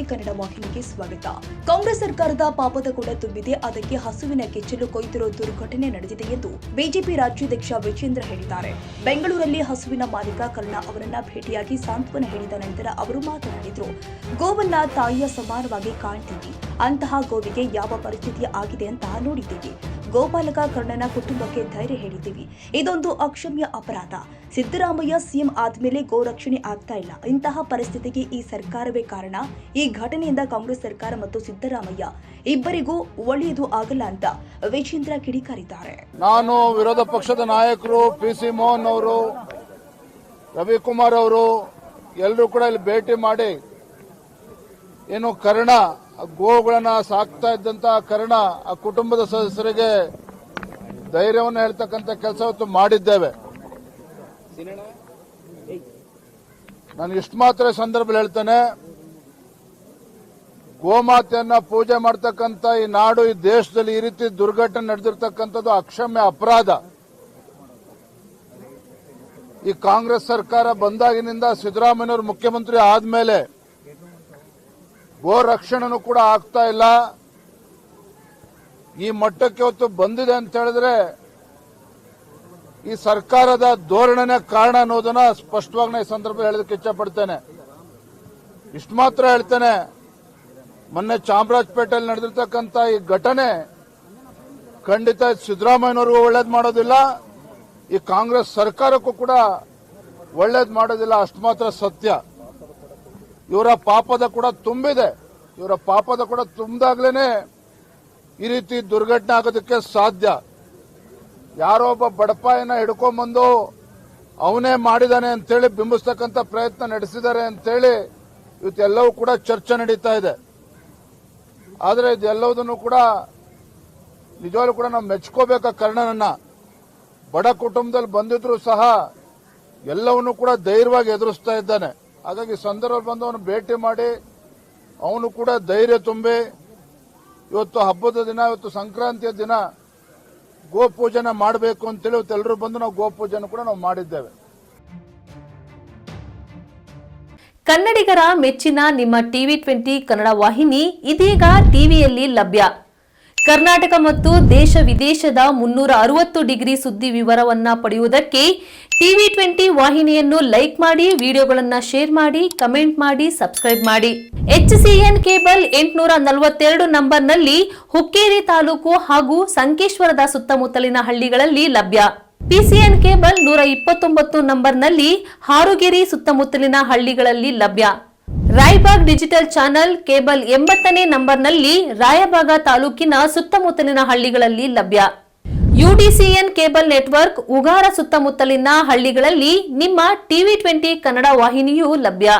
ಕನ್ನಡ ವಾಹಿನಿಗೆ ಸ್ವಾಗತ. ಕಾಂಗ್ರೆಸ್ ಸರ್ಕಾರದ ಪಾಪದ ಕೂಡ ತುಂಬಿದೆ, ಅದಕ್ಕೆ ಹಸುವಿನ ಕೆಚ್ಚಲು ಕೊಯ್ದಿರೋ ದುರ್ಘಟನೆ ನಡೆದಿದೆ ಎಂದು ಬಿಜೆಪಿ ರಾಜ್ಯಾಧ್ಯಕ್ಷ ವಿಜೇಂದ್ರ ಹೇಳಿದ್ದಾರೆ. ಬೆಂಗಳೂರಲ್ಲಿ ಹಸುವಿನ ಮಾಲೀಕ ಕರ್ಣ ಅವರನ್ನ ಭೇಟಿಯಾಗಿ ಸಾಂತ್ವನ ಹೇಳಿದ ನಂತರ ಅವರು ಮಾತನಾಡಿದರು. ಗೋವನ್ನ ತಾಯಿಯ ಸಮಾನವಾಗಿ ಕಾಣ್ತೀವಿ, ಅಂತಹ ಗೋವಿಗೆ ಯಾವ ಪರಿಸ್ಥಿತಿ ಆಗಿದೆ ಅಂತ ನೋಡಿದ್ದೀವಿ. ಗೋಪಾಲಕ ಕರ್ಣನ ಕುಟುಂಬಕ್ಕೆ ಧೈರ್ಯ ಹೇಳಿದ್ದೀವಿ. ಇದೊಂದು ಅಕ್ಷಮ್ಯ ಅಪರಾಧ. ಸಿದ್ದರಾಮಯ್ಯ ಸಿಎಂ ಆದ್ಮೇಲೆ ಗೋ ರಕ್ಷಣೆ ಆಗ್ತಾ ಇಲ್ಲ. ಇಂತಹ ಪರಿಸ್ಥಿತಿಗೆ ಈ ಸರ್ಕಾರವೇ ಕಾರಣ. ಈ ಘಟನೆಯಿಂದ ಕಾಂಗ್ರೆಸ್ ಸರ್ಕಾರ ಮತ್ತು ಸಿದ್ದರಾಮಯ್ಯ ಇಬ್ಬರಿಗೂ ಒಳ್ಳೆಯದು ಆಗಲ್ಲ ಅಂತ ವಿಜೇಂದ್ರ ಕಿಡಿಕಾರಿದ್ದಾರೆ. ನಾನು ವಿರೋಧ ಪಕ್ಷದ ನಾಯಕರು ಪಿಸಿ ಮೋಹನ್ ಅವರು, ರವಿಕುಮಾರ್ ಅವರು ಎಲ್ಲರೂ ಕೂಡ ಇಲ್ಲಿ ಭೇಟಿ ಮಾಡಿ ಏನು ಕರ್ಣ ಗೋಗಳನ್ನ ಸಾಕ್ತಾ ಇದ್ದಂತ ಕರ್ಣ ಆ ಕುಟುಂಬದ ಸದಸ್ಯರಿಗೆ ಧೈರ್ಯವನ್ನು ಹೇಳ್ತಕ್ಕಂಥ ಕೆಲಸ ಇವತ್ತು ಮಾಡಿದ್ದೇವೆ. ನಾನು ಇಷ್ಟು ಮಾತ್ರ ಸಂದರ್ಭದಲ್ಲಿ ಹೇಳ್ತೇನೆ, ಗೋಮಾತೆಯನ್ನ ಪೂಜೆ ಮಾಡ್ತಕ್ಕಂಥ ಈ ನಾಡು, ಈ ದೇಶದಲ್ಲಿ ಈ ರೀತಿ ದುರ್ಘಟನೆ ನಡೆದಿರ್ತಕ್ಕಂಥದ್ದು ಅಕ್ಷಮ್ಯ ಅಪರಾಧ. ಈ ಕಾಂಗ್ರೆಸ್ ಸರ್ಕಾರ ಬಂದಾಗಿನಿಂದ ಸಿದ್ದರಾಮಯ್ಯನವರು ಮುಖ್ಯಮಂತ್ರಿ ಆದ್ಮೇಲೆ ಗೋ ರಕ್ಷಣೆನೂ ಕೂಡ ಆಗ್ತಾ ಇಲ್ಲ. ಈ ಮಟ್ಟಕ್ಕೆ ಹೊತ್ತು ಬಂದಿದೆ ಅಂತ ಹೇಳಿದ್ರೆ ಈ ಸರ್ಕಾರದ ಧೋರಣೆನೇ ಕಾರಣ ಅನ್ನೋದನ್ನ ಸ್ಪಷ್ಟವಾಗಿ ಈ ಸಂದರ್ಭದಲ್ಲಿ ಹೇಳೋದಕ್ಕೆ ಇಚ್ಛಪಡ್ತೇನೆ. ಇಷ್ಟು ಮಾತ್ರ ಹೇಳ್ತೇನೆ, ಮೊನ್ನೆ ಚಾಮರಾಜಪೇಟೆಯಲ್ಲಿ ನಡೆದಿರ್ತಕ್ಕಂಥ ಈ ಘಟನೆ ಖಂಡಿತ ಸಿದ್ದರಾಮಯ್ಯನವ್ರಿಗೂ ಒಳ್ಳೇದು ಮಾಡೋದಿಲ್ಲ, ಈ ಕಾಂಗ್ರೆಸ್ ಸರ್ಕಾರಕ್ಕೂ ಕೂಡ ಒಳ್ಳೇದು ಮಾಡೋದಿಲ್ಲ. ಅಷ್ಟು ಮಾತ್ರ ಸತ್ಯ. ಇವರ ಪಾಪದ ಕೂಡ ತುಂಬಿದೆ. ಇವರ ಪಾಪದ ಕೂಡ ತುಂಬಿದಾಗ್ಲೇನೆ ಈ ರೀತಿ ದುರ್ಘಟನೆ ಆಗೋದಕ್ಕೆ ಸಾಧ್ಯ. ಯಾರೋ ಒಬ್ಬ ಬಡಪಾಯಿನ ಹಿಡ್ಕೊಂಡ್ಬಂದು ಅವನೇ ಮಾಡಿದಾನೆ ಅಂತೇಳಿ ಬಿಂಬಿಸ್ತಕ್ಕಂಥ ಪ್ರಯತ್ನ ನಡೆಸಿದ್ದಾರೆ ಅಂತೇಳಿ ಇವತ್ತೆಲ್ಲವೂ ಕೂಡ ಚರ್ಚೆ ನಡೀತಾ ಇದೆ. ಆದರೆ ಇದೆಲ್ಲದನ್ನು ಕೂಡ ನಿಜವಾಗ್ಲೂ ಕೂಡ ನಾವು ಮೆಚ್ಕೋಬೇಕ. ಕರ್ಣನನ್ನ ಬಡ ಕುಟುಂಬದಲ್ಲಿ ಬಂದಿದ್ರು ಸಹ ಎಲ್ಲವನ್ನೂ ಕೂಡ ಧೈರ್ಯವಾಗಿ ಎದುರಿಸ್ತಾ ಇದ್ದಾನೆ. ಹಾಗಾಗಿ ಸಂದರ್ಭ ಬಂದು ಅವನು ಭೇಟಿ ಮಾಡಿ ಅವನು ಕೂಡ ಧೈರ್ಯ ತುಂಬಿ ಇವತ್ತು ಹಬ್ಬದ ದಿನ, ಇವತ್ತು ಸಂಕ್ರಾಂತಿಯ ದಿನ ಗೋಪೂಜನೆ ಮಾಡಬೇಕು ಅಂತೇಳಿ ಇವತ್ತೆಲ್ಲರೂ ಬಂದು ನಾವು ಗೋಪೂಜನೆ ಕೂಡ ನಾವು ಮಾಡಿದ್ದೇವೆ. ಕನ್ನಡಿಗರ ಮೆಚ್ಚಿನ ನಿಮ್ಮ ಟಿವಿ20 ಕನ್ನಡ ವಾಹಿನಿ ಇದೀಗ ಟಿವಿಯಲ್ಲಿ ಲಭ್ಯ. ಕರ್ನಾಟಕ ಮತ್ತು ದೇಶ ವಿದೇಶದ 360 ಡಿಗ್ರಿ ಸುದ್ದಿ ವಿವರವನ್ನ ಪಡೆಯುವುದಕ್ಕೆ ಟಿವಿ20 ವಾಹಿನಿಯನ್ನು ಲೈಕ್ ಮಾಡಿ, ವಿಡಿಯೋಗಳನ್ನು ಶೇರ್ ಮಾಡಿ, ಕಮೆಂಟ್ ಮಾಡಿ, ಸಬ್ಸ್ಕ್ರೈಬ್ ಮಾಡಿ. HCN ಕೇಬಲ್ 842 ನಂಬರ್ನಲ್ಲಿ ಹುಕ್ಕೇರಿ ತಾಲೂಕು ಹಾಗೂ ಸಂಕೇಶ್ವರದ ಸುತ್ತಮುತ್ತಲಿನ ಹಳ್ಳಿಗಳಲ್ಲಿ ಲಭ್ಯ. PCN ಕೇಬಲ್ 129 ನಂಬರ್ನಲ್ಲಿ ಹಾರುಗೆರೆ ಸುತ್ತಮುತ್ತಲಿನ ಹಳ್ಳಿಗಳಲ್ಲಿ ಲಭ್ಯ. ರಾಯಬಾಗ್ ಡಿಜಿಟಲ್ ಚಾನೆಲ್ ಕೇಬಲ್ 80ನೇ ನಂಬರ್ನಲ್ಲಿ ರಾಯಬಾಗ ತಾಲೂಕಿನ ಸುತ್ತಮುತ್ತಲಿನ ಹಳ್ಳಿಗಳಲ್ಲಿ ಲಭ್ಯ. UDCN ಕೇಬಲ್ ನೆಟ್ವರ್ಕ್ ಉಗಾರ ಸುತ್ತಮುತ್ತಲಿನ ಹಳ್ಳಿಗಳಲ್ಲಿ ನಿಮ್ಮ ಟಿವಿ20 ಕನ್ನಡ ವಾಹಿನಿಯೂ ಲಭ್ಯ.